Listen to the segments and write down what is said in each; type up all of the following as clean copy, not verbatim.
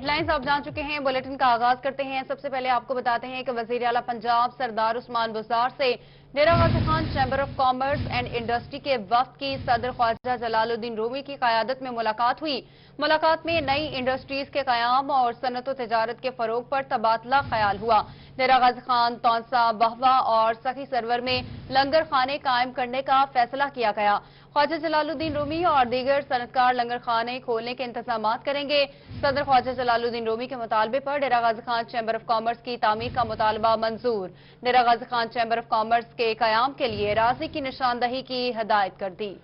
Headlines आप जान चुके हैं। बुलेटिन का आगाज करते हैं। सबसे पहले आपको बताते हैं कि वजीर आला पंजाब सरदार उस्मान बुज़दार से Dera Ghazi Khan chamber of commerce and industry के वफ्द की सदर ख्वाजा जलालुद्दीन रूमी की क़यादत में मुलाकात हुई। मुलाकात में नई इंडस्ट्रीज के क़याम और सनत व तजारत के फरोग पर तबादला ख्याल हुआ। डेरा गाजी खान, तौंसा, वहवा और सखी सरवर में लंगर खाने कायम करने का फैसला किया गया। ख्वाजा जलालुद्दीन रूमी और दीगर सनतकार लंगर खाने खोलने के इंतजाम करेंगे। सदर ख्वाजा जलालुद्दीन रूमी के मुतालबे पर डेरा Ghazi Khan chamber of commerce की तामीर का मुतालबा मंजूर। डेरा Ghazi Khan chamber of commerce के कयाम के लिए राजी की निशानदही की हिदायत कर दी।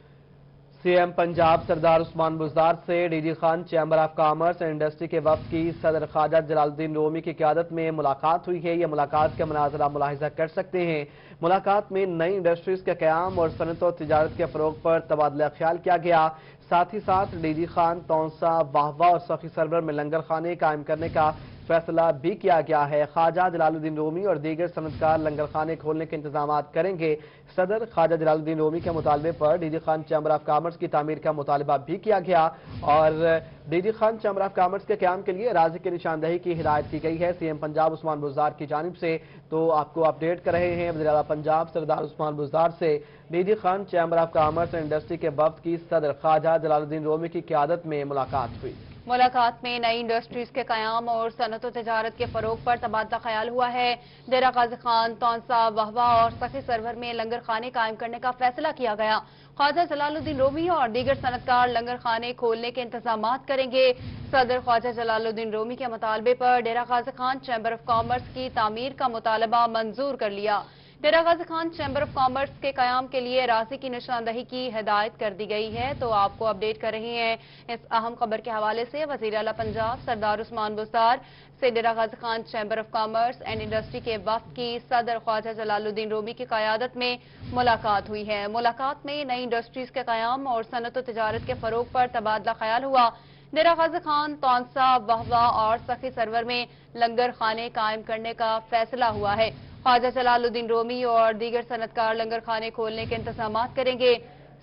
सीएम पंजाब सरदार उस्मान बुज़दार से DG Khan chamber of commerce and industry के वफ्द की सदर ख्वाजा जलालुद्दीन रूमी की क़यादत में मुलाकात हुई है। यह मुलाकात का मनाज़रा मुलाहिज़ा कर सकते हैं। मुलाकात में नई इंडस्ट्रीज के क़याम और सनत और तिजारत के फ़रोग पर तबादला ख्याल किया गया। साथ ही साथ डीजी खान, तौंसा, वाहवा और सखी सरवर में लंगर खाने कायम करने का फैसला भी किया गया है। ख्वाजा जलालुद्दीन रूमी और दीगर सनतकार लंगर खाने खोलने के इंतजाम करेंगे। सदर ख्वाजा जलालुद्दीन रूमी के मुतालबे पर DG Khan chamber of commerce की तामीर का मुतालबा भी किया गया और DG Khan chamber of commerce के क़याम के लिए राज़ी की निशानदही की हिदायत की गई है। सीएम पंजाब उस्मान बुज़दार की जानिब से तो आपको अपडेट कर रहे हैं। वज़ीर आला पंजाब सरदार उस्मान बुज़दार से DG Khan chamber of commerce and industry के वफ्द की सदर ख्वाजा जलालुद्दीन रूमी की क़यादत में मुलाकात हुई। मुलाकात में नई इंडस्ट्रीज के कयाम और सनत व तजारत के फरोग पर तबादला ख्याल हुआ है। डेरा गाजी खान, तौंसा, वहवा और सखी सरवर में लंगर खाने कायम करने का फैसला किया गया। ख्वाजा जलालुद्दीन रूमी और दीगर सनतकार लंगर खाने खोलने के इंतजाम करेंगे। सदर ख्वाजा जलालुद्दीन रूमी के मुतालबे पर डेरा Ghazi Khan chamber of commerce की तामीर का मुतालबा मंजूर कर लिया। डेरा Ghazi Khan chamber of commerce के कयाम के लिए राजी की निशानदही की हिदायत कर दी गई है। तो आपको अपडेट कर रहे हैं इस अहम खबर के हवाले से। वज़ीर आला पंजाब सरदार उस्मान बुज़दार से Dera Ghazi Khan chamber of commerce and industry के वफ्द की सदर ख्वाजा जलालुद्दीन रूमी की क़यादत में मुलाकात हुई है। मुलाकात में नई इंडस्ट्रीज के कयाम और सनत व तजारत के फरोग पर तबादला ख्याल हुआ। डेरा गाजी खान, तौंसा, वहवा और सखी सरवर में लंगर खाने कायम करने का फैसला हुआ है। ख्वाजा जलालुद्दीन रूमी और दीगर सनतकार लंगर खाने खोलने के इंतजाम करेंगे।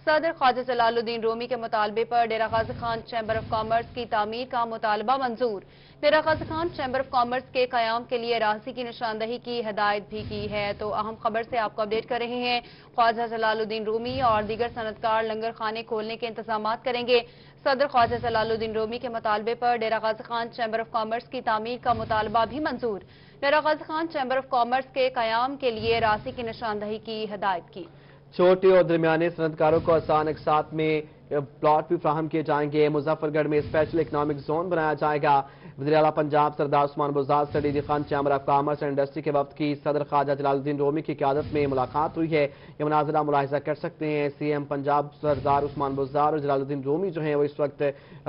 सदर ख्वाजा जलालुद्दीन रूमी के मुतालबे पर डेरा Ghazi Khan chamber of commerce की तामीर का मुतालबा मंजूर। डेरा Ghazi Khan chamber of commerce के कयाम के लिए राजी की निशानदही की हिदायत भी की है। तो अहम खबर से आपको अपडेट कर रहे हैं। ख्वाजा जलालुद्दीन रूमी और दीगर सनतकार लंगर खाने खोलने के इंतजाम करेंगे। सदर ख्वाजा जलालुद्दीन रूमी के मुतालबे पर डेरा Ghazi Khan chamber of commerce की तामीर का मुतालबा भी मंजूर। डेरा Ghazi Khan chamber of commerce के कयाम के लिए राजी की निशानदही की हिदायत की। छोटे और दरमियाने सनतकारों को आसान अक़सात में प्लॉट भी फ्राहम किए जाएंगे। मुजफ्फरगढ़ में स्पेशल इकनॉमिक जोन बनाया जाएगा। वज़ीर आला पंजाब सरदार उस्मान बुज़दार से DG Khan chamber of commerce and industry के वफ्द की सदर ख्वाजा जलालुद्दीन रूमी की क़यादत में मुलाकात हुई है। यह मनाज़रा मुलाहिज़ा कर सकते हैं। सीएम पंजाब सरदार उस्मान बुज़दार और जलालुद्दीन रूमी जो हैं वो इस वक्त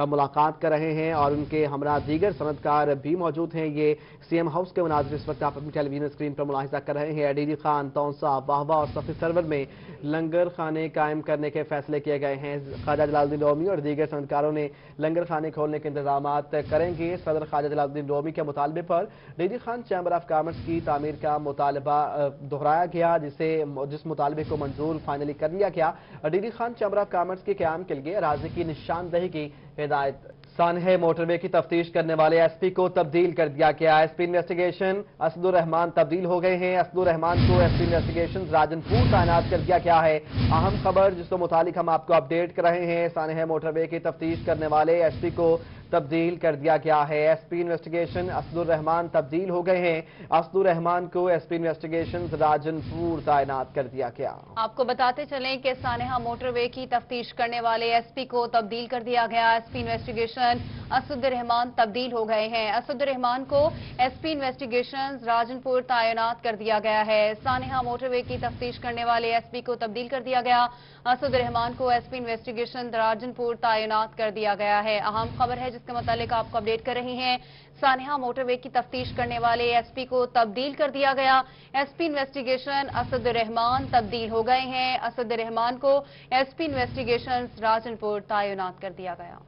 मुलाकात कर रहे हैं और उनके हमरा दीगर सनतकार भी मौजूद हैं। ये सीएम हाउस के मनाज़र इस वक्त आप अपनी टेलीविजन स्क्रीन पर मुलाहिज़ा कर रहे हैं। डीजी खान, तौंसा, वाहवा और सखी सरवर में लंगर खाने कायम करने के फैसले किए गए हैं। ख्वाजा जलालुद्दीन रूमी और दीगर सनतकारों ने लंगर खाने खोलने के इंतजाम करेंगे। सदर ख्वाजा जलालुद्दीन रूमी के मुतालबे पर DG Khan chamber of commerce की तामीर का मुतालबा दोहराया गया, जिस मुतालबे को मंजूर फाइनली कर लिया गया। DG Khan chamber of commerce के क़याम के लिए राज़ी की निशानदही की हिदायत। सानहे मोटरवे की तफ्तीश करने वाले एसपी को तब्दील कर दिया गया। एसपी इन्वेस्टिगेशन असदुर रहमान तब्दील हो गए हैं। असदुर रहमान को एसपी इन्वेस्टिगेशन राजनपुर तैनात कर दिया गया है। अहम खबर जिसके मुतालिक हम आपको अपडेट कर रहे हैं। सानहे मोटरवे की तफ्तीश करने वाले एसपी को तब्दील कर दिया गया है। एसपी इन्वेस्टिगेशन असदुर रहमान तब्दील हो गए हैं। असदुर रहमान को एसपी इन्वेस्टिगेशन राजनपुर तैनात कर दिया गया। आपको बताते चलें कि सानेहा मोटरवे की तफ्तीश करने वाले एसपी को तब्दील कर दिया गया। एसपी इन्वेस्टिगेशन असदुर रहमान तब्दील हो गए हैं। असदुर रहमान को एसपी इन्वेस्टिगेशन राजनपुर तैनात कर दिया गया है। सानेहा मोटरवे की तफ्तीश करने वाले एसपी को तब्दील कर दिया गया। असदुर रहमान को एसपी इन्वेस्टिगेशन राजनपुर तैनात कर दिया गया है। अहम खबर है जिसके मुतालिक आपको अपडेट कर रहे हैं। सानेहा मोटरवे की तफ्तीश करने वाले एसपी को तब्दील कर दिया गया। एसपी इन्वेस्टिगेशन असदुर रहमान तब्दील हो गए हैं। असदुर रहमान को एसपी इन्वेस्टिगेशन राजनपुर तैनात कर दिया गया।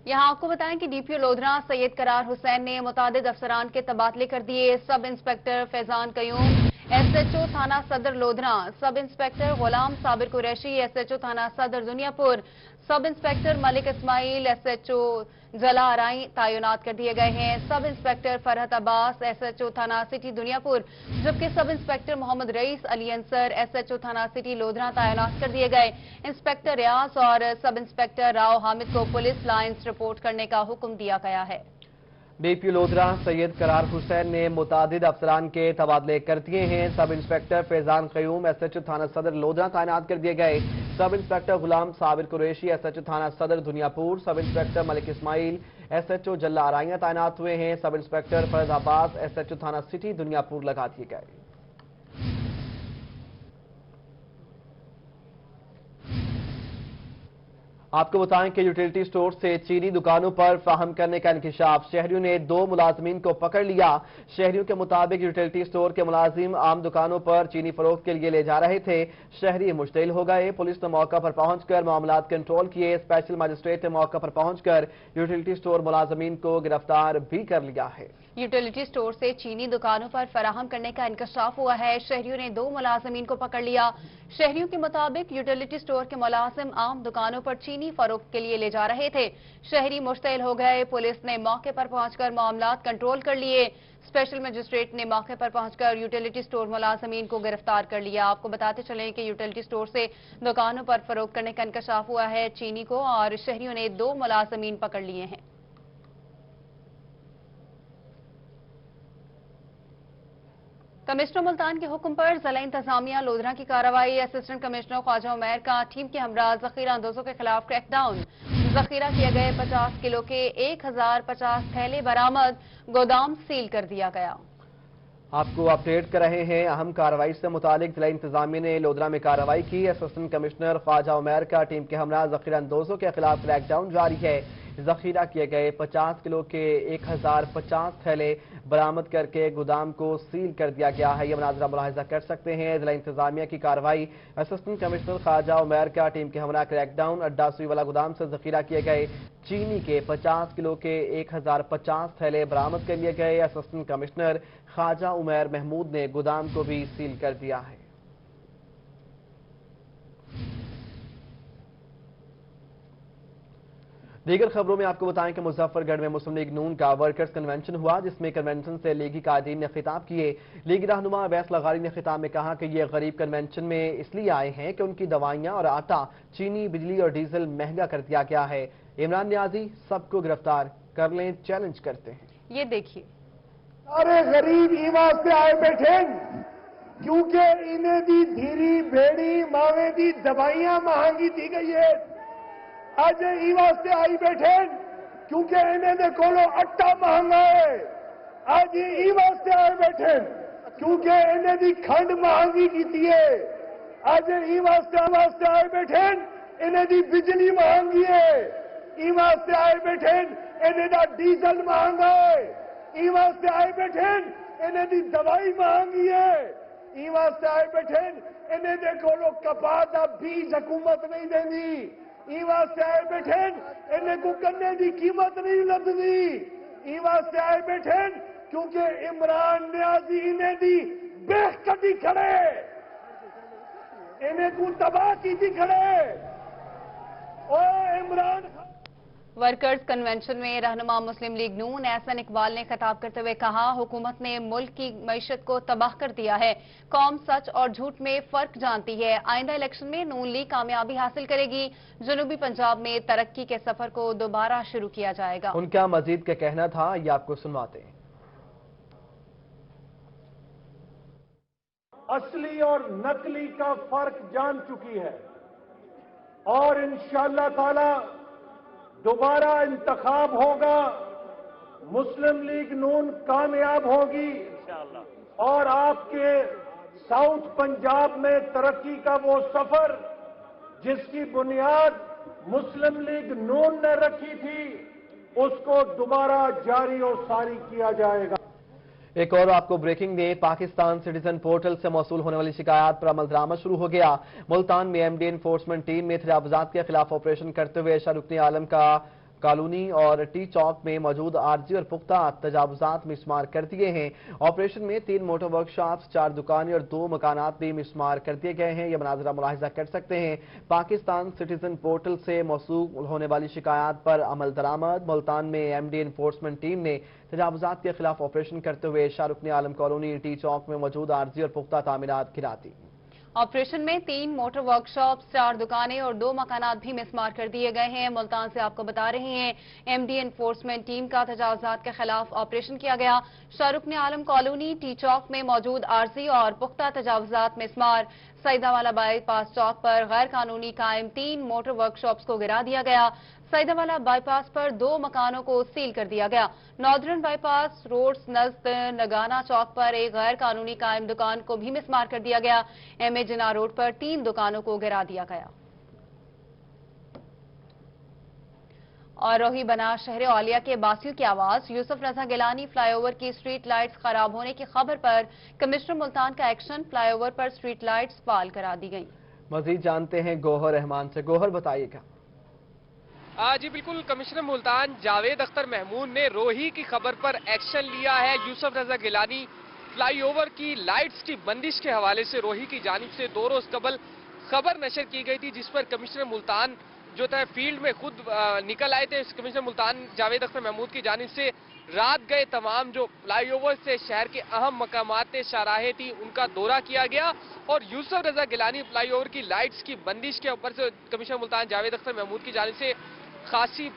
यहाँ आपको बताएं कि डीपीओ लोधरा सैयद करार हुसैन ने मुतादिद अफसरान के तबादले कर दिए। Sub inspector Faizan Qayyum SHO थाना सदर लोधरा, सब इंस्पेक्टर गुलाम साबिर कुरैशी SHO थाना सदर Duniyapur, sub inspector Malik Ismail SHO जला आराई तैनात कर दिए गए हैं। Sub inspector Farhat Abbas SHO थाना सिटी दुनियापुर, जबकि sub inspector Mohammad rice Ali Ansar SHO थाना सिटी लोधरा तैनात कर दिए गए। इंस्पेक्टर रियाज और सब इंस्पेक्टर राव हामिद को पुलिस लाइन्स रिपोर्ट करने का हुक्म दिया गया है। DPO लोधरा सैयद करार हुसैन ने मुतादिद अफसरान के तबादले कर दिए हैं। Sub inspector Faizan Qayyum SHO थाना सदर लोधरा तैनात कर दिए गए। सब इंस्पेक्टर गुलाम साबिर कुरैशी SHO थाना सदर Duniyapur, sub inspector Malik Ismail SHO जल्ला आराइया तैनात हुए हैं। Sub inspector Farhat Abbas SHO थाना सिटी दुनियापुर लगा दिए गए। आपको बताएं कि यूटिलिटी स्टोर से चीनी दुकानों पर फ्राहम करने का इंकशाफ, शहरियों ने 2 मुलाजमीन को पकड़ लिया। शहरियों के मुताबिक यूटिलिटी स्टोर के मुलाजिम आम दुकानों पर चीनी फरोख्त के लिए ले जा रहे थे। शहरी मुश्तिल हो गए। पुलिस ने मौका पर पहुंचकर मामलात कंट्रोल किए। स्पेशल मजिस्ट्रेट ने मौका पर पहुंचकर यूटिलिटी स्टोर मुलाजमीन को गिरफ्तार भी कर लिया है। यूटिलिटी स्टोर से चीनी दुकानों पर फराहम करने का इंकशाफ हुआ है। शहरियों ने 2 मुलाजमीन को पकड़ लिया। शहरियों के मुताबिक यूटिलिटी स्टोर के मुलाजिम आम दुकानों पर चीनी फरोख्त के लिए ले जा रहे थे। शहरी मुश्तिल हो गए। पुलिस ने मौके पर पहुंचकर मामलात कंट्रोल कर लिए। स्पेशल मजिस्ट्रेट ने मौके पर पहुंचकर यूटिलिटी स्टोर मुलाजमीन को गिरफ्तार कर लिया। आपको बताते चलें कि यूटिलिटी स्टोर से दुकानों पर फरोख्त करने का इंकशाफ हुआ है चीनी को, और शहरियों ने 2 मुलाजमीन पकड़ लिए हैं। कमिश्नर मुल्तान के हुक्म पर जिला इंतजामिया लोधरा की कार्रवाई। असिस्टेंट कमिश्नर ख्वाजा उमैर का टीम के हमरा जखीरा अंदोजों के खिलाफ क्रैकडाउन। जखीरा किए गए 50 किलो के 1050 थैले बरामद, गोदाम सील कर दिया गया। आपको अपडेट कर रहे हैं अहम कार्रवाई से मुतालिक। जिला इंतजामिया ने लोधरा में कार्रवाई की। असिस्टेंट कमिश्नर ख्वाजा उमैर का टीम के हमरा जखीरा अंदोजों के खिलाफ क्रैकडाउन जारी है। जखीरा किए गए 50 किलो के 1050 थैले बरामद करके गोदाम को सील कर दिया गया है। यह मनाजरा मुलाहिजा कर सकते हैं। जिला इंतजामिया की कार्रवाई। असिस्टेंट कमिश्नर ख्वाजा उमैर का टीम के हमरा क्रैकडाउन। अड्डा सुई वाला गोदाम से जखीरा किए गए चीनी के 50 किलो के 1050 थैले बरामद कर लिए गए। असिस्टेंट कमिश्नर ख्वाजा उमैर महमूद ने गोदाम को भी सील कर दिया है। दीगर खबरों में आपको बताएं कि मुजफ्फरगढ़ में मुस्लिम लीग नून का वर्कर्स कन्वेंशन हुआ, जिसमें कन्वेंशन से लीगी कायदीन ने खिताब किए। लीगी रहनुमा अवैस लगारी ने खिताब में कहा कि ये गरीब कन्वेंशन में इसलिए आए हैं कि उनकी दवाइयां और आटा, चीनी, बिजली और डीजल महंगा कर दिया गया है। इमरान न्याजी सबको गिरफ्तार कर लें, चैलेंज करते हैं। ये देखिए, सारे गरीब ईवा से आए बैठे क्योंकि इन्हें दी धीरी बेड़ी मावे दी दवाइयां महंगी दी गई है। आज ईवा से आई बैठे क्योंकि इन्हें दे कोलो आटा महंगा है। आज ईवा से आए बैठे क्योंकि इन्हें दी खंड महंगी की है। आज ईवा से आए बैठे इन्हें दी बिजली महंगी है। ईवा से आए बैठे इन्हें दा डीजल महंगा है। ईवा से आए बैठे इन्हें दी दवाई महंगी है। ईवा से आए बैठे इन्हें दे कोलो कपास दा बीज हुकूमत नहीं देंदी। ईवा से आए बैठे इन्हें को गन्ने की कीमत नहीं लगती। ईवा से आए बैठे क्योंकि इमरान न्याजी इन्हें दी बेख कटी खड़े, इन्हें को तबाह की खड़े। और इमरान वर्कर्स कन्वेंशन में रहनुमा मुस्लिम लीग नून एहसन इकबाल ने खिताब करते हुए कहा, हुकूमत ने मुल्क की मईशत को तबाह कर दिया है। कौम सच और झूठ में फर्क जानती है। आइंदा इलेक्शन में नून लीग कामयाबी हासिल करेगी। जनूबी पंजाब में तरक्की के सफर को दोबारा शुरू किया जाएगा। उनका मजीद का कहना था, ये आपको सुनवाते हैं। असली और नकली का फर्क जान चुकी है और इंशाअल्लाह ताला दोबारा इंतखाब होगा। मुस्लिम लीग नून कामयाब होगी और आपके साउथ पंजाब में तरक्की का वो सफर जिसकी बुनियाद मुस्लिम लीग नून ने रखी थी, उसको दोबारा जारी और सारी किया जाएगा। एक और आपको ब्रेकिंग में, पाकिस्तान सिटीजन पोर्टल से मौसूल होने वाली शिकायत पर अमल दरामद शुरू हो गया। मुल्तान में एमडी एनफोर्समेंट टीम में तजावुजात के खिलाफ ऑपरेशन करते हुए शाहरुख आलम का کالونی اور ٹی چوک میں موجود عارضی اور پختہ تجاوزات مسمار کر دیے ہیں۔ آپریشن میں 3 موٹر ورک شاپس، 4 دکانیں اور 2 مکانات بھی مسمار کر دیے گئے ہیں۔ یہ مناظرہ ملاحظہ کر سکتے ہیں۔ پاکستان سٹیزن پورٹل سے موصول ہونے والی شکایات پر عمل درآمد۔ ملتان میں ایم ڈی انفورسمنٹ ٹیم نے تجاوزات کے خلاف آپریشن کرتے ہوئے شاہ رکن عالم کالونی ٹی چوک میں موجود عارضی اور پختہ تعمیرات گرا دی۔ آپریشن میں 3 موٹر ورک شاپس، 4 دکانیں اور 2 مکانات بھی مسمار کر دیے گئے ہیں۔ ملتان سے آپ کو بتا رہے ہیں ایم ڈی انفورسمنٹ ٹیم کا تجاوزات کے خلاف آپریشن کیا گیا۔ شاہ رکن عالم کالونی ٹی چوک میں موجود عارضی اور پختہ تجاوزات مسمار۔ سعیدہ والا بائی پاس چوک پر غیر قانونی قائم 3 موٹر ورک شاپس کو گرا دیا گیا۔ سعیدہ والا بائی پاس پر 2 مکانوں کو سیل کر دیا گیا۔ ناردرن بائی پاس روڈز نزد نگانا چوک پر ایک غیر قانونی قائم دکان کو بھی مسمار کر دیا گیا۔ ایم اے جناح روڈ پر 3 دکانوں کو گرا دیا گیا۔ اور روہی بنا شہر اولیا کے باسیوں کی آواز، یوسف رضا گیلانی فلائی اوور کی سٹریٹ لائٹس خراب ہونے کی خبر پر کمشنر ملتان کا ایکشن، فلائی اوور پر سٹریٹ لائٹس بحال کرا دی گئی۔ مزید جانتے ہیں گوہر رحمان سے۔ گوہر بتائیے گا۔ جی بالکل، کمشنر ملتان جاوید اختر محمود نے روہی کی خبر پر ایکشن لیا ہے۔ یوسف رضا گیلانی فلائی اوور کی لائٹس کی بندش کے حوالے سے روہی کی جانب سے 2 روز قبل خبر نشر کی گئی تھی، جس پر کمشنر ملتان جو تھا فیلڈ میں خود نکل آئے تھے۔ کمشنر ملتان جاوید اختر محمود کی جانب سے رات گئے تمام جو فلائی اوور سے شہر کے اہم مقامات تھے، شاہراہیں تھی، ان کا دورہ کیا گیا اور یوسف رضا گیلانی فلائی اوور کی لائٹس کی بندش کے اوپر سے کمشنر ملتان جاوید اختر محمود کی جانب سے خاصی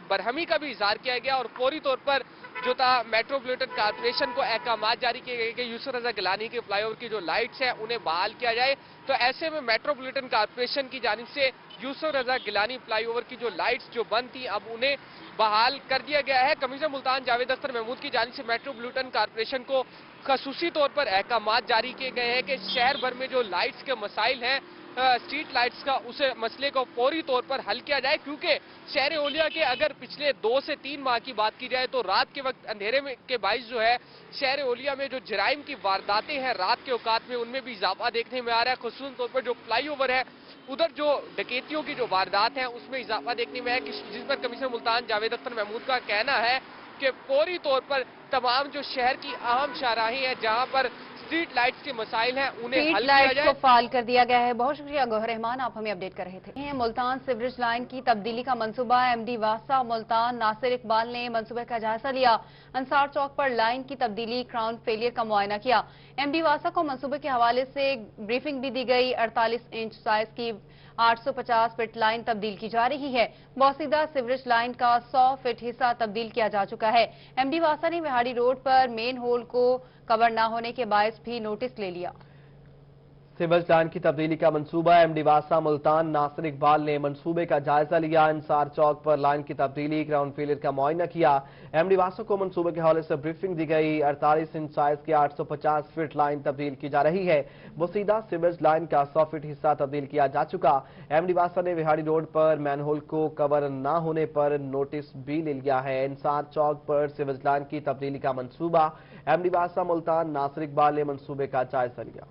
برہمی کا بھی اظہار کیا گیا اور فوری طور پر جو تھا میٹروپولیٹن کارپوریشن کو احکامات جاری کیے گئے کہ یوسف رضا گیلانی کے فلائی اوور کی جو لائٹس ہیں انہیں بحال کیا جائے۔ تو ایسے میں میٹروپولیٹن کارپوریشن کی جانب سے یوسف رضا گیلانی فلائی اوور کی جو لائٹس جو بند تھی اب انہیں بحال کر دیا گیا ہے۔ کمشنر ملتان جاوید اختر محمود کی جانب سے میٹروپولیٹن کارپوریشن کو خصوصی طور پر احکامات جاری کیے گئے ہیں کہ شہر بھر میں جو لائٹس کے مسائل ہیں اسٹریٹ لائٹس کا، اس مسئلے کو فوری طور پر حل کیا جائے، کیونکہ شہر اولیا کے اگر پچھلے 2 سے 3 ماہ کی بات کی جائے تو رات کے وقت اندھیرے میں کے باعث جو ہے شہر اولیا میں جو جرائم کی وارداتیں ہیں رات کے اوقات میں ان میں بھی اضافہ دیکھنے میں آ رہا ہے۔ خصوصاً طور پر جو فلائی اوور ہے ادھر جو ڈکیتیوں کی جو واردات ہیں اس میں اضافہ دیکھنے میں ہے، جس پر کمشنر ملتان جاوید اختر محمود کا کہنا ہے کہ فوری طور پر تمام جو شہر کی اہم شاہراہیں ہیں جہاں پر اسٹریٹ لائٹس کے مسائل ہیں انہیں حل کیا جائے۔ کو فعال کر دیا گیا ہے۔ بہت شکریہ گوہر رحمان، آپ ہمیں اپڈیٹ کر رہے تھے۔ ملتان سیوریج لائن کی تبدیلی کا منصوبہ، ایم ڈی واسطہ ملتان ناصر اقبال نے منصوبے کا جائزہ لیا۔ انصار چوک پر لائن کی تبدیلی کراؤن فیلئر کا معائنہ کیا۔ ایم ڈی واسطہ کو منصوبے کے حوالے سے بریفنگ بھی دی گئی۔ 48 انچ سائز کی 850 فٹ لائن تبدیل کی جا رہی ہے۔ بوسیدہ سیوریج لائن کا 100 فٹ حصہ تبدیل کیا جا چکا ہے۔ ایم ڈی واسطہ نے وہاڑی روڈ پر مین ہول کو کور نہ ہونے کے باعث بھی نوٹس لے لیا۔ سیوریج لائن کی تبدیلی کا منصوبہ، ایم ڈی واسطہ ملتان ناصر اقبال نے منصوبے کا جائزہ لیا۔ انصار چوک پر لائن کی تبدیلی گراؤنڈ فیلئر کا معائنہ کیا۔ ایم ڈی واسطہ کو منصوبے کے حوالے سے بریفنگ دی گئی۔ 48 انچ سائز کی 850 فٹ لائن تبدیل کی جا رہی ہے۔ بوسیدہ سیوریج لائن کا 100 فٹ حصہ تبدیل کیا جا چکا۔ ایم ڈی واسطہ نے وہاڑی روڈ پر مین ہول کو کور نہ ہونے پر نوٹس بھی لے لیا ہے۔ انصار چوک پر سیوریج لائن کی تبدیلی کا منصوبہ، ایم ڈی واسطہ ملتان ناصر اقبال نے منصوبے کا جائزہ لیا۔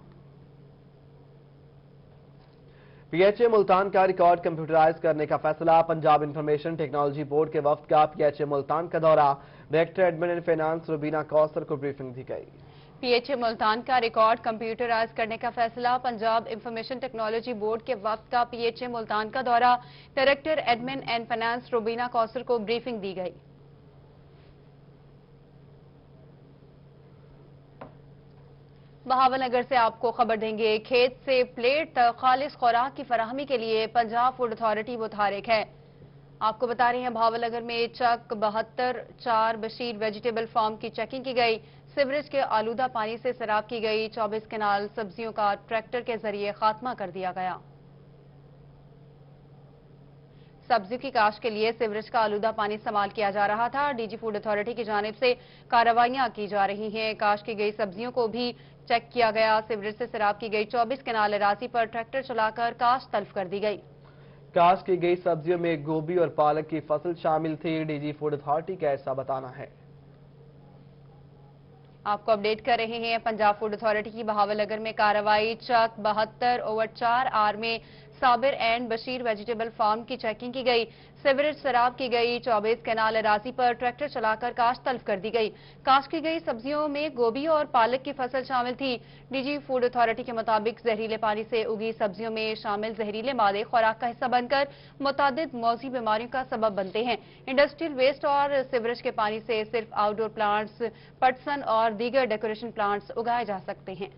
پی ایچ اے ملتان کا ریکارڈ کمپیوٹرائز کرنے کا فیصلہ، پنجاب انفارمیشن ٹیکنالوجی بورڈ کے وفد کا پی ایچ اے ملتان کا دورہ، director admin and finance Rubina Kausar کو بریفنگ دی گئی۔ پی ایچ اے ملتان کا ریکارڈ کمپیوٹرائز کرنے کا فیصلہ، پنجاب انفارمیشن ٹیکنالوجی بورڈ کے وفد کا پی ایچ اے ملتان کا دورہ، director admin and finance Rubina Kausar کو بریفنگ دی گئی۔ بہاول نگر سے آپ کو خبر دیں گے، کھیت سے پلیٹ تک خالص خوراک کی فراہمی کے لیے پنجاب فوڈ اتھارٹی متحرک ہے۔ آپ کو بتا رہے ہیں بہاول نگر میں چک 72-4 بشیر ویجیٹیبل فارم کی چیکنگ کی گئی۔ سیوریج کے آلودہ پانی سے سیراب کی گئی 24 کنال سبزیوں کا ٹریکٹر کے ذریعے خاتمہ کر دیا گیا۔ سبزیوں کی کاشت کے لیے سیوریج کا آلودہ پانی استعمال کیا جا رہا تھا۔ ڈی جی فوڈ اتھارٹی کی جانب سے کارروائیاں کی جا رہی ہیں۔ کاشت کی گئی سبزیوں کو بھی چیک کیا گیا۔ سیوریج سے سیراب کی گئی 24 کنال اراضی پر ٹریکٹر چلا کر کاشت تلف کر دی گئی۔ کاشت کی گئی سبزیوں میں گوبھی اور پالک کی فصل شامل تھی۔ ڈی جی فوڈ اتھارٹی کا ایسا بتانا ہے۔ آپ کو اپڈیٹ کر رہے ہیں پنجاب فوڈ اتھارٹی کی بہاول نگر میں کارروائی، چک 72/4 آر میں Sabir and Bashir vegetable farm की चेकिंग की गई। सीवरेज सराब की गई। 24 कैनाल अराजी पर ट्रैक्टर चलाकर काश्त तल्फ कर दी गई। काश्त की गई सब्जियों में गोभी और पालक की फसल शामिल थी। डीजी फूड अथॉरिटी के मुताबिक जहरीले पानी से उगी सब्जियों में शामिल जहरीले मादे खुराक का हिस्सा बनकर मुतादिद मौजी बीमारियों का सबब बनते हैं। इंडस्ट्रियल वेस्ट और सीवरेज के पानी से सिर्फ आउटडोर प्लांट्स, पटसन और दीगर डेकोरेशन प्लांट्स उगाए जा सकते हैं।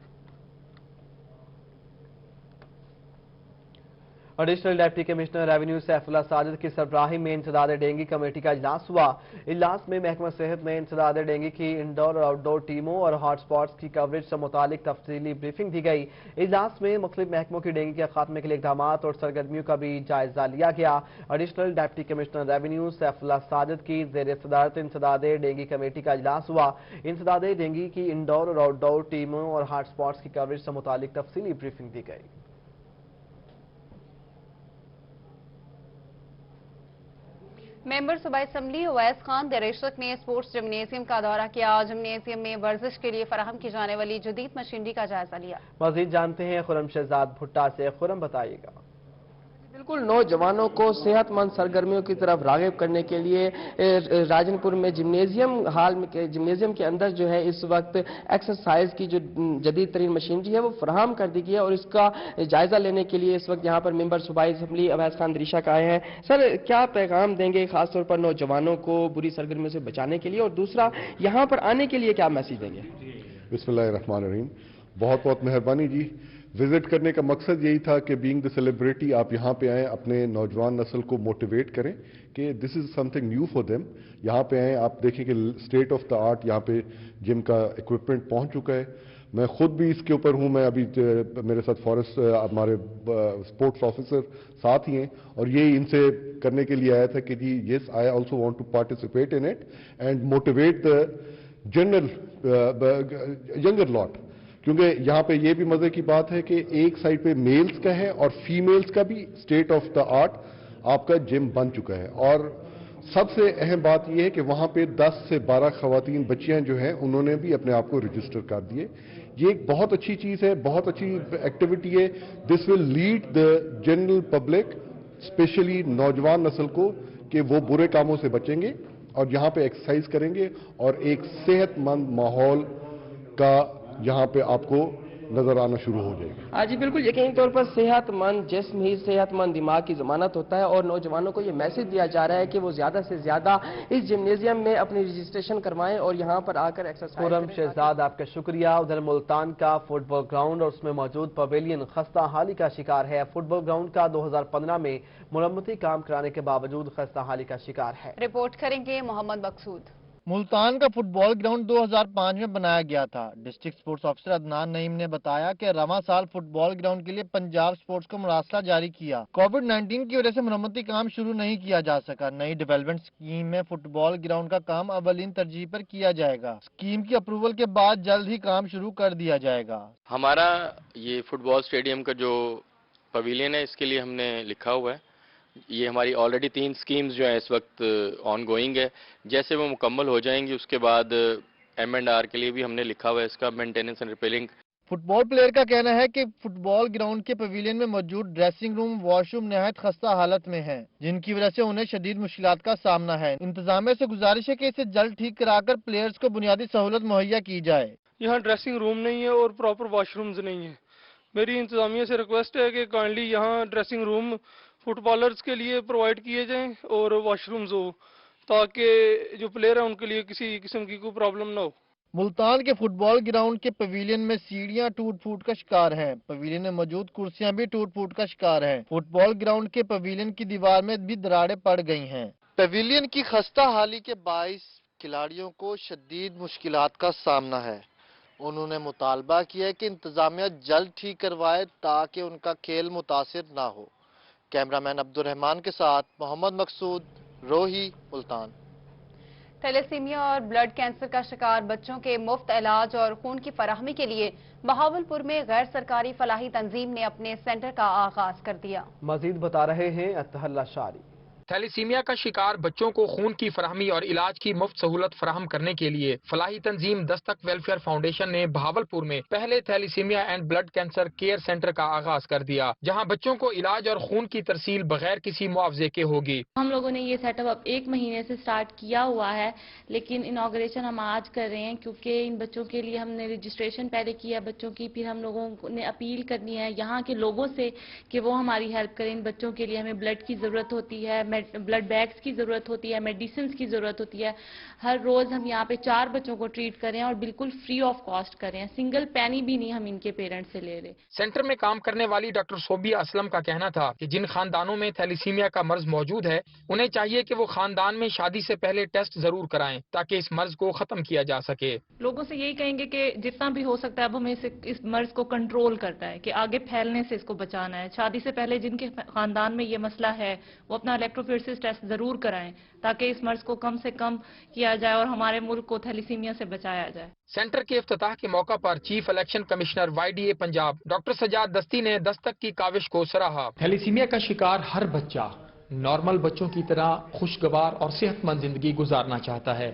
Additional deputy commissioner revenue Saifullah Sajid की सरबराही में इंसदाद डेंगू कमेटी का इजलास हुआ। इजलास में महकमा सेहत में इंसदाद डेंगू की इंडोर और आउटडोर टीमों और हॉट स्पॉट्स की कवरेज से मुतालिक तफसीली ब्रीफिंग दी गई। इजलास में मुख्तलिफ महकमों की डेंगू के खात्मे के लिए इकदाम और सरगर्मियों का भी जायजा लिया गया। Additional deputy commissioner revenue Saifullah Sajid की जेर सदारत इंसदाद डेंगू कमेटी का इजलास हुआ। इंसदाद डेंगू की इंडोर और आउटडोर टीमों और हॉट स्पॉट्स की कवरेज से मुतालिक तफसीली ब्रीफिंग दी गई। मेंबर सूबाई असम्बली उवैस खान दरेशक ने स्पोर्ट्स जिम्नेजियम का दौरा किया। जिम्नेजियम में वर्जिश के लिए फराहम की जाने वाली जदीद मशीनरी का जायजा लिया। मजीद जानते हैं खुरम शहजाद भुट्टा से। खुरम बताइएगा। बिल्कुल, नौजवानों को सेहतमंद सरगर्मियों की तरफ राग़िब करने के लिए राजनपुर में जिम्नेजियम के अंदर जो है इस वक्त एक्सरसाइज की जो जदीद तरीन मशीनरी है वो फराहम कर दी गई है और इसका जायजा लेने के लिए इस वक्त यहाँ पर मेंबर सूबाई असम्बली उवैस खान दरीशक आए हैं। सर, क्या पैगाम देंगे खासतौर पर नौजवानों को बुरी सरगर्मियों से बचाने के लिए, और दूसरा यहाँ पर आने के लिए क्या मैसेज देंगे? बिस्मिल्लाहिर्रहमानिर्रहीम। बहुत बहुत मेहरबानी जी। विजिट करने का मकसद यही था कि बीइंग द सेलिब्रिटी आप यहाँ पे आएँ, अपने नौजवान नस्ल को मोटिवेट करें कि this is something new for them. यहाँ पे आएँ, आप देखें कि स्टेट ऑफ द आर्ट यहाँ पे जिम का इक्विपमेंट पहुँच चुका है। मैं खुद भी इसके ऊपर हूँ। मैं अभी मेरे साथ फॉरेस्ट हमारे स्पोर्ट्स ऑफिसर साथ ही हैं और ये इनसे करने के लिए आया था कि जी yes I also want to participate in it and motivate the general younger lot, क्योंकि यहाँ पे ये भी मजे की बात है कि एक साइड पे मेल्स का है और फीमेल्स का भी स्टेट ऑफ द आर्ट आपका जिम बन चुका है। और सबसे अहम बात यह है कि वहाँ पे 10 से 12 खवातीन बच्चियाँ जो हैं उन्होंने भी अपने आप को रजिस्टर कर दिए। ये एक बहुत अच्छी चीज़ है, बहुत अच्छी एक्टिविटी है। This will lead the general public, specially नौजवान नस्ल को, कि वो बुरे कामों से बचेंगे और यहाँ पे एक्सरसाइज करेंगे और एक सेहतमंद माहौल का यहाँ पे आपको नजर आना शुरू हो जाएगा। जी बिल्कुल, यकीनी तौर पर सेहतमंद जिस्म ही सेहतमंद दिमाग की जमानत होता है और नौजवानों को ये मैसेज दिया जा रहा है कि वो ज्यादा से ज्यादा इस जिम्नेजियम में अपनी रजिस्ट्रेशन करवाएं और यहाँ पर आकर एक्सरसाइज। खुरम शहजाद, आपका शुक्रिया। उधर मुल्तान का फुटबॉल ग्राउंड और उसमें मौजूद पवेलियन खस्ता हाली का शिकार है। फुटबॉल ग्राउंड का 2015 में मुरम्मती काम कराने के बावजूद खस्ता हाली का शिकार है। रिपोर्ट करेंगे मोहम्मद मकसूद। मुल्तान का फुटबॉल ग्राउंड 2005 में बनाया गया था। District sports officer Adnan Naeem ने बताया कि रवां साल फुटबॉल ग्राउंड के लिए पंजाब स्पोर्ट्स को मुरासला जारी किया। कोविड-19 की वजह से मुरम्मती काम शुरू नहीं किया जा सका। नई डेवलपमेंट स्कीम में फुटबॉल ग्राउंड का काम अवलीन तरजीह पर किया जाएगा। स्कीम की अप्रूवल के बाद जल्द ही काम शुरू कर दिया जाएगा। हमारा ये फुटबॉल स्टेडियम का जो पवेलियन है इसके लिए हमने लिखा हुआ है। ये हमारी ऑलरेडी 3 स्कीम्स जो है इस वक्त ऑन गोइंग है। जैसे वो मुकम्मल हो जाएंगी उसके बाद M&R के लिए भी हमने लिखा हुआ है इसका maintenance and repairing. Football player का कहना है कि फुटबॉल ग्राउंड के पवेलियन में मौजूद ड्रेसिंग रूम, वॉशरूम निहायत खस्ता हालत में हैं, जिनकी वजह से उन्हें शदीद मुश्किलात का सामना है। इंतजामिया से गुजारिश है कि इसे जल्द ठीक कराकर प्लेयर्स को बुनियादी सहूलत मुहैया की जाए। यहाँ ड्रेसिंग रूम नहीं है और प्रॉपर वॉशरूम्स नहीं है। मेरी इंतजामिया से रिक्वेस्ट है कि काइंडली यहाँ ड्रेसिंग रूम फुटबॉलर्स के लिए प्रोवाइड किए जाएं और वॉशरूम्स हो, ताकि जो प्लेयर है उनके लिए किसी किस्म की कोई प्रॉब्लम ना हो। मुल्तान के फुटबॉल ग्राउंड के पवेलियन में सीढ़ियां टूट फूट का शिकार हैं। पवेलियन में मौजूद कुर्सियां भी टूट फूट का शिकार हैं। फुटबॉल ग्राउंड के पवेलियन की दीवार में भी दरारें पड़ गई हैं। पवेलियन की खस्ता हाली के बाइस खिलाड़ियों को शदीद मुश्किलात का सामना है। उन्होंने मुतालबा किया है कि इंतजामिया जल्द ठीक करवाए ताकि उनका खेल मुतासिर ना हो। कैमरामैन अब्दुल रहमान के साथ मोहम्मद मकसूद, रोही, मुल्तान। थैलेसीमिया और ब्लड कैंसर का शिकार बच्चों के मुफ्त इलाज और खून की फराहमी के लिए बहावलपुर में गैर सरकारी फलाही तंजीम ने अपने सेंटर का आगाज कर दिया। मजीद बता रहे हैं अतहल्ला शारी। थैलीसीमिया का शिकार बच्चों को खून की फराहमी और इलाज की मुफ्त सहूलत फराहम करने के लिए फलाही तंजीम दस्तक वेलफेयर फाउंडेशन ने बहावलपुर में पहले thalassemia and blood cancer care centre का आगाज कर दिया, जहां बच्चों को इलाज और खून की तरसील बगैर किसी मुआवजे के होगी। हम लोगों ने ये सेटअप अब 1 महीने से स्टार्ट किया हुआ है, लेकिन इनॉग्रेशन हम आज कर रहे हैं क्योंकि इन बच्चों के लिए हमने रजिस्ट्रेशन पहले किया बच्चों की, फिर हम लोगों ने अपील करनी है यहाँ के लोगों से कि वो हमारी हेल्प करें। इन बच्चों के लिए हमें ब्लड की ज़रूरत होती है, ब्लड बैग्स की ज़रूरत होती है, मेडिसिन की ज़रूरत होती है। हर रोज़ हम यहाँ पे 4 बच्चों को ट्रीट करें और बिल्कुल फ्री ऑफ कॉस्ट करें, सिंगल पैनी भी नहीं हम इनके पेरेंट्स से ले रहे। सेंटर में काम करने वाली डॉक्टर सोबिया असलम का कहना था कि जिन खानदानों में थैलीसीमिया का मर्ज मौजूद है उन्हें चाहिए कि वो खानदान में शादी से पहले टेस्ट जरूर कराएं ताकि इस मर्ज को खत्म किया जा सके। लोगों से यही कहेंगे कि जितना भी हो सकता है अब हमें इस मर्ज को कंट्रोल करना है कि आगे फैलने से इसको बचाना है। शादी से पहले जिनके खानदान में ये मसला है वो अपना इलेक्ट्रोफोरेसिस टेस्ट जरूर कराएं ताकि इस मर्ज को कम से कम किया जाए और हमारे मुल्क को थैलीसीमिया से बचाया जाए। सेंटर के इफ्तिताह के मौका पर chief election commissioner YDA Punjab doctor Sajjad Dasti ने दस्तक की काविश को सराहा। थैलीसीमिया का शिकार हर बच्चा नॉर्मल बच्चों की तरह खुशगवार और सेहतमंद जिंदगी गुजारना चाहता है।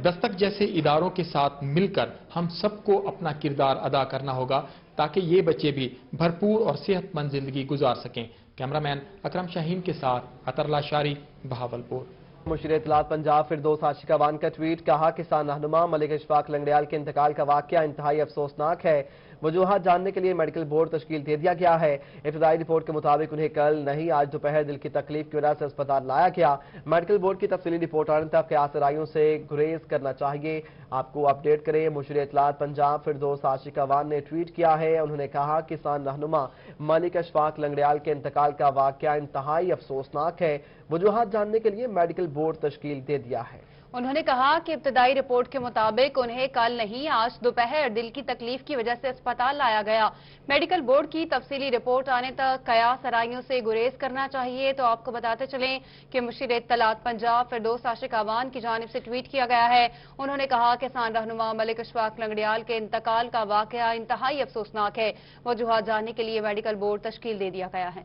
दस्तक जैसे इदारों के साथ मिलकर हम सबको अपना किरदार अदा करना होगा ताकि ये बच्चे भी भरपूर और सेहतमंद जिंदगी गुजार सकें। कैमरामैन अकरम शाहीन के साथ अतर लाशारी, बहावलपुर। मुशीर इत्तलात पंजाब फिरदौस आशिकावान का ट्वीट, कहा किसान रहनुमा मलिक इशफाक लंगड़ियाल के इंतकाल का वाकया इंतहाई अफसोसनाक है। वजूहात जानने के लिए मेडिकल बोर्ड तश्कील दे दिया गया है। इब्तदाई रिपोर्ट के मुताबिक उन्हें कल नहीं आज दोपहर दिल की तकलीफ की वजह से अस्पताल लाया गया। मेडिकल बोर्ड की तफसीली रिपोर्ट आने तक क़यास-ए-राइयों से गुरेज करना चाहिए। आपको अपडेट करें, मुशीर इत्तलात पंजाब फिरदौस आशिकावान ने ट्वीट किया है। उन्होंने कहा किसान रहनुमा मलिक इशफाक लंगड़ियाल के इंतकाल का वाकया इंतहाई अफसोसनाक है। वजूहात जानने के लिए मेडिकल बोर्ड तश्कील दे दिया है। उन्होंने कहा कि इब्तदाई रिपोर्ट के मुताबिक उन्हें कल नहीं आज दोपहर दिल की तकलीफ की वजह से अस्पताल लाया गया। मेडिकल बोर्ड की तफसीली रिपोर्ट आने तक क़यास-ए-राइयों से गुरेज करना चाहिए। तो आपको बताते चलें कि मुशीर इत्तलात पंजाब फिरदौस आशिकावान की जानिब से ट्वीट किया गया है। उन्होंने कहा किसान रहनुमा मलिक इशफाक लंगड़ियाल के इंतकाल का वाकया इंतहाई अफसोसनाक है। वजूहात जानने के लिए मेडिकल बोर्ड तश्कील दे दिया गया है।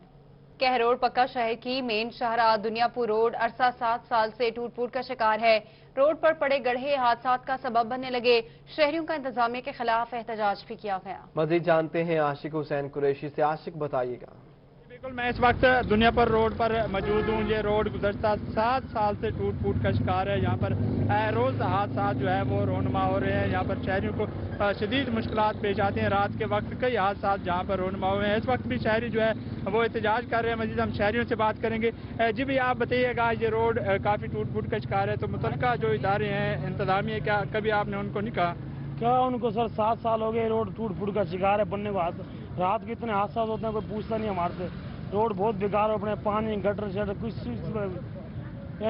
कह रोड पक्का शहर की मेन शाहराह दुनियापुर रोड अरसा 7 साल से टूट फूट का शिकार है। रोड पर पड़े गड्ढे हादसा का सबब बनने लगे। शहरियों का इंतजामिया के खिलाफ एहतजाज भी किया गया। मजीद जानते हैं आशिक हुसैन कुरैशी से। आशिक बताइएगा। बिल्कुल, मैं इस वक्त दुनियापुर रोड पर मौजूद हूँ। ये रोड गुज़श्ता 7 साल से टूट फूट का शिकार है। यहाँ पर रोज़ हादसा जो है वो रोनमा हो रहे हैं। यहाँ पर शहरियों को शदीद मुश्किलात पेश आती हैं। रात के वक्त कई हादसा जहाँ पर रोनमा हुए हैं। इस वक्त भी शहरी जो है वो एहतजाज कर रहे हैं। मजीद हम शहरियों से बात करेंगे। जी भी आप बताइएगा, ये रोड काफ़ी टूट फूट का शिकार है, तो मुतल्लिका जो इदारे हैं इंतजामिया, क्या कभी आपने उनको नहीं कहा? क्या उनको सर 7 साल हो गए रोड टूट फूट का शिकार है बनने को। रात के इतने हादसा होते हैं, कोई पूछता नहीं हमारे से। रोड बहुत बेकार हो, अपने पानी गटर शटर कुछ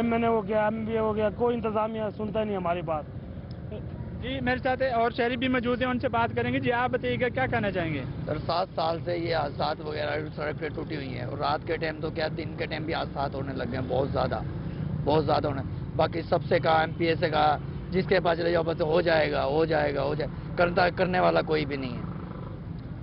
MNA हो गया MBA हो गया, कोई इंतजामिया सुनता नहीं हमारी बात। जी मेरे साथ और शहरी भी मौजूद हैं, उनसे बात करेंगे। जी आप बताइएगा क्या कहना चाहेंगे? सर 7 साल से ये हादसा वगैरह सड़कें टूटी हुई हैं और रात के टाइम तो क्या दिन के टाइम भी हादसा होने लगे हैं, बहुत ज़्यादा होने। बाकी सबसे कहा MPA से कहा, जिसके पास चले जाओ बस हो जाएगा करने वाला कोई भी नहीं है।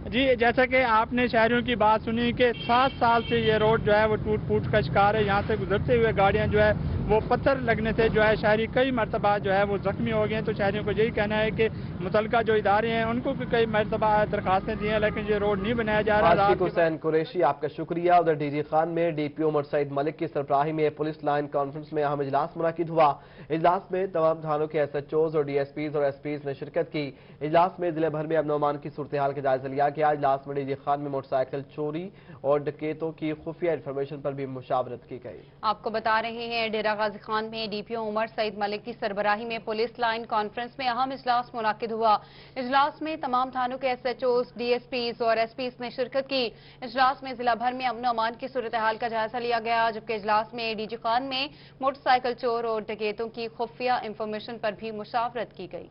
जी जैसा कि आपने शहरियों की बात सुनी कि 7 साल से ये रोड जो है वो टूट फूट का शिकार है। यहाँ से गुजरते हुए गाड़ियाँ जो है वो पत्थर लगने से जो है शहरी कई मरतबा जो है वो जख्मी हो गए हैं। तो शहरियों को यही कहना है कि मुतल्लिका जो इदारे हैं उनको भी कई मरतबा दरखास्तें दी हैं, लेकिन ये रोड नहीं बनाया जा रहा। आशिक हुसैन कुरैशी आपका शुक्रिया। उधर DG खान में DPO उमर सईद मलिक की सरबराही में पुलिस लाइन कॉन्फ्रेंस में अहम इजलास मुनाकिद हुआ। इजलास में तमाम थानों के SHOs और DSPs और SPs ने शिरकत की। इजलास में जिले भर में अमन-ओ-अमान की सूरत हाल का जायजा लिया गया। इजलास में DG खान में मोटरसाइकिल चोरी और डकैतों की खुफिया इंफॉर्मेशन पर भी मुशावरत की गई। आपको बता रहे हैं डेरा गाजी खान में DPO उमर सईद मलिक की सरबराही में पुलिस लाइन कॉन्फ्रेंस में अहम इजलास मुनाकिद हुआ। इजलास में तमाम थानों के SHOs, DSPs और SPs ने शिरकत की। इजलास में जिला भर में अमन-ओ-अमान की सूरत हाल का जायजा लिया गया, जबकि इजलास में DG खान में मोटरसाइकिल चोर और डकैतों की खुफिया इंफॉर्मेशन पर भी मुशावरत की गई।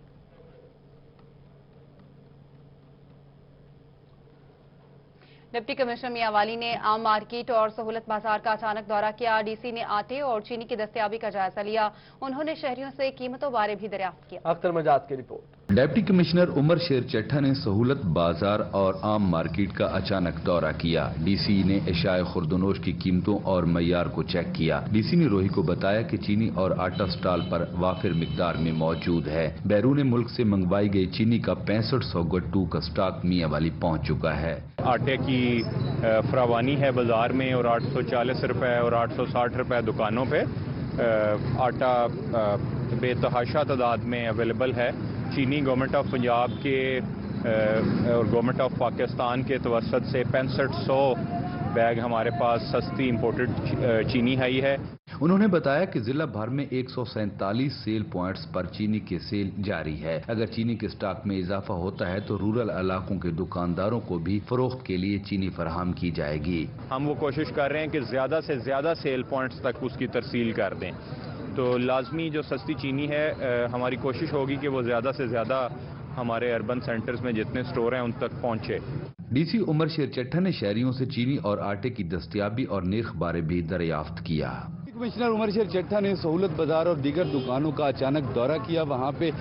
डिप्टी कमिश्नर मियावाली ने आम मार्केट और सहूलत बाजार का अचानक दौरा किया। DC ने आटे और चीनी की दस्तयाबी का जायजा लिया। उन्होंने शहरियों से कीमतों बारे भी दरियाफ्त किया। अख्तर मजाद की रिपोर्ट। डिप्टी कमिश्नर उमर शेर चट्ठा ने सहूलत बाजार और आम मार्केट का अचानक दौरा किया। डीसी ने एशियाई खुर्दनोश की कीमतों और मय्यार को चेक किया। डीसी ने रोही को बताया कि चीनी और आटा स्टॉल पर वाफिर मिकदार में मौजूद है। बैरून मुल्क से मंगवाई गई चीनी का 6500 गट्टू का स्टॉक मियांवाली पहुँच चुका है। आटे की फरावानी है बाजार में और 840 रुपए और 860 रुपए दुकानों पे आटा बेतहाशा तादाद में अवेलेबल है। चीनी गवर्नमेंट ऑफ पंजाब के और गवर्नमेंट ऑफ पाकिस्तान के तवसत से 6500 बैग हमारे पास सस्ती इंपोर्टेड चीनी आई है। उन्होंने बताया कि जिला भर में 147 सेल पॉइंट्स पर चीनी के सेल जारी है। अगर चीनी के स्टॉक में इजाफा होता है तो रूरल इलाकों के दुकानदारों को भी फरोख्त के लिए चीनी फराहम की जाएगी। हम वो कोशिश कर रहे हैं कि ज़्यादा से ज़्यादा सेल पॉइंट्स तक उसकी तरसील कर दें, तो लाजमी जो सस्ती चीनी है हमारी कोशिश होगी कि वो ज़्यादा से ज़्यादा हमारे अर्बन सेंटर्स में जितने स्टोर हैं उन तक पहुँचे। डीसी उमर शेर चट्ठा ने शहरियों से चीनी और आटे की दस्तयाबी और निर्ख बारे भी दरियाफ्त किया। कमिश्नर उमर शेर चट्ठा ने सहूलत बाजार और दीगर दुकानों का अचानक दौरा किया। वहाँ पे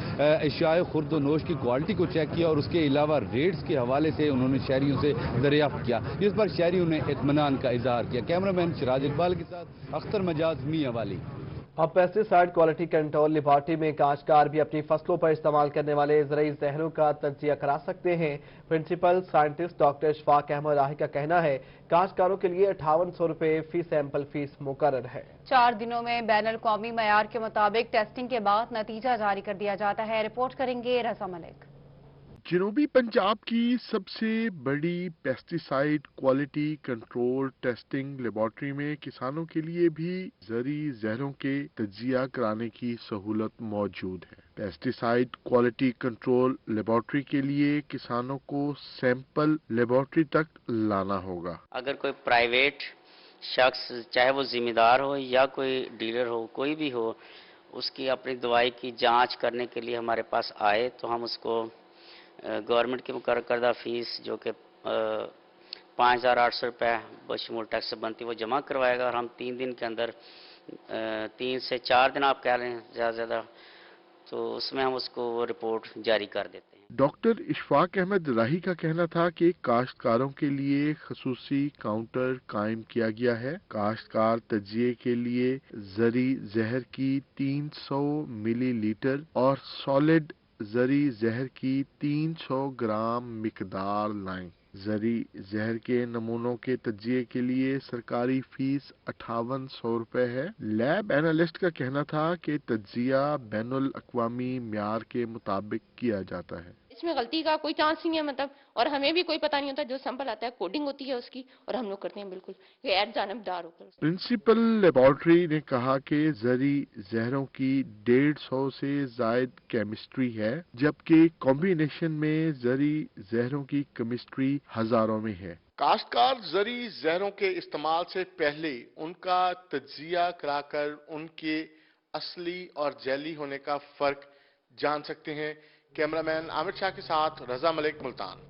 एशियाए खुर्द व नोश की क्वालिटी को चेक किया और उसके अलावा रेट्स के हवाले से उन्होंने शहरियों से दरियाफ्त किया, जिस पर शहरियों ने इत्मीनान का इजहार किया। कैमरामैन सिराज इकबाल के साथ अख्तर मजाज मियांवाली। अब पेस्टिसाइड क्वालिटी कंट्रोल लेबॉर्ट्री में काश्तकार भी अपनी फसलों पर इस्तेमाल करने वाले ज़रई जहरों का तज्जिया करा सकते हैं। Principal scientist doctor Ishfaq Ahmad Rahi का कहना है काश्तकारों के लिए 5800 रुपए फी सैंपल फीस मुकर्रर है। 4 दिनों में बैनुल कौमी मयार के मुताबिक टेस्टिंग के बाद नतीजा जारी कर दिया जाता है। रिपोर्ट करेंगे रजा मलिक। जनूबी पंजाब की सबसे बड़ी pesticide quality control testing laboratory में किसानों के लिए भी ज़रई जहरों के तज्जिया कराने की सहूलत मौजूद है। पेस्टिसाइड क्वालिटी कंट्रोल लेबॉर्ट्री के लिए किसानों को सैंपल लेबॉर्ट्री तक लाना होगा। अगर कोई प्राइवेट शख्स, चाहे वो जिम्मेदार हो या कोई डीलर हो, कोई भी हो, उसकी अपनी दवाई की जांच करने के लिए हमारे पास आए तो हम उसको गवर्नमेंट की मुकर्रर करदा फीस जो कि 5800 रुपये बशमूल टैक्स बनती वो जमा करवाएगा और हम 3 दिन के अंदर 3 से 4 दिन आप कह रहे हैं ज़्यादा ज़्यादा, तो उसमें हम उसको वो रिपोर्ट जारी कर देते हैं। डॉक्टर इशफाक अहमद राही का कहना था कि काश्तकारों के लिए खसूसी काउंटर कायम किया गया है। काश्तकार तज्जिए के लिए ज़रई जहर की 300 मिलीलीटर और सॉलिड ज़रई जहर की 300 ग्राम मिकदार लाएं। ज़रई जहर के नमूनों के तज्जिए के लिए सरकारी फीस 5800 रुपए है। लैब एनालिस्ट का कहना था कि तज्जिया बैनुल अक़वामी म्यार के मुताबिक किया जाता है। इसमें गलती का कोई चांस नहीं है, मतलब, और हमें भी कोई पता नहीं होता। जो सैंपल आता है कोडिंग होती है उसकी और हम लोग करते हैं बिल्कुल गैर जानबदार होकर। प्रिंसिपल लेबॉर्ट्री ने कहा कि ज़रई जहरों की 150 से जायद केमिस्ट्री है, जबकि कॉम्बिनेशन में ज़रई जहरों की केमिस्ट्री हजारों में है। काश्तकार ज़रई जहरों के इस्तेमाल से पहले उनका तज्जिया कराकर उनके असली और जैली होने का फर्क जान सकते हैं। कैमरामैन आमिर शाह के साथ रजा मलिक, मुल्तान।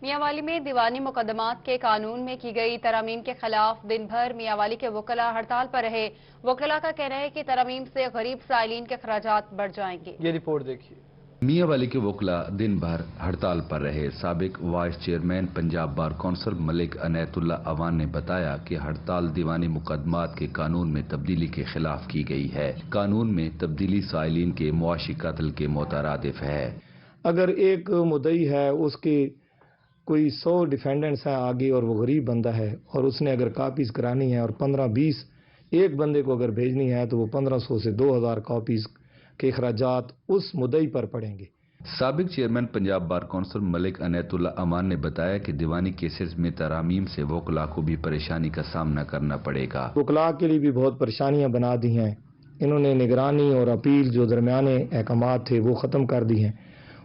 मियांवाली में दीवानी मुकदमात के कानून में की गई तरमीम के खिलाफ दिन भर मियांवाली के वकला हड़ताल पर रहे। वकला का कहना है कि तरमीम से गरीब साइलिन के खर्चात बढ़ जाएंगे। ये रिपोर्ट देखिए। मियांवाली के वकला दिन भर हड़ताल पर रहे। साबिक vice chairman Punjab bar council Malik Anayatullah Awan ने बताया कि हड़ताल दीवानी मुकदमात के कानून में तब्दीली के खिलाफ की गई है। कानून में तब्दीली साइलिन के मुआशी कत्ल के मुतरादिफ है। अगर एक मुद्दई है, उसके कोई 100 डिफेंडेंट्स हैं आगे और वो गरीब बंदा है और उसने अगर कापीज करानी है और 15-20 एक बंदे को अगर भेजनी है तो वो 1500 से 2000 कापीज के अखराजात उस मुद्दई पर पड़ेंगे। साबिक chairman Punjab bar council Malik Anayatullah Aman ने बताया कि दीवानी केसेस में तरामीम से वकला को भी परेशानी का सामना करना पड़ेगा। वकला के लिए भी बहुत परेशानियां बना दी हैं। इन्होंने निगरानी और अपील जो दरमियाने अहकामात थे वो ख़त्म कर दी हैं।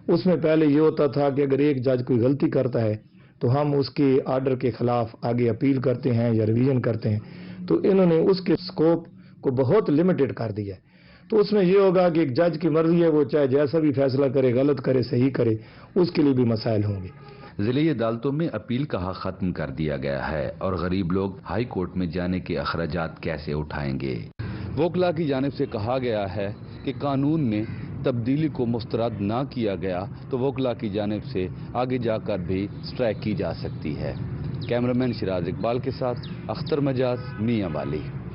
उसमें पहले ये होता था कि अगर एक जज कोई गलती करता है तो हम उसके आर्डर के खिलाफ आगे अपील करते हैं या रिवीजन करते हैं, तो इन्होंने उसके स्कोप को बहुत लिमिटेड कर दिया है। तो उसमें ये होगा कि एक जज की मर्जी है, वो चाहे जैसा भी फैसला करे, गलत करे, सही करे, उसके लिए भी मसाइल होंगे। जिले अदालतों में अपील का हक खत्म कर दिया गया है और गरीब लोग हाई कोर्ट में जाने के अखराजात कैसे उठाएंगे। वकला की जानिब से कहा गया है कि कानून में तब्दीली को मुस्तरद ना किया गया तो वकला की जानिब से आगे जाकर भी स्ट्राइक की जा सकती है। कैमरामैन शिराज इकबाल के साथ अख्तर मजाज, मियां वाली।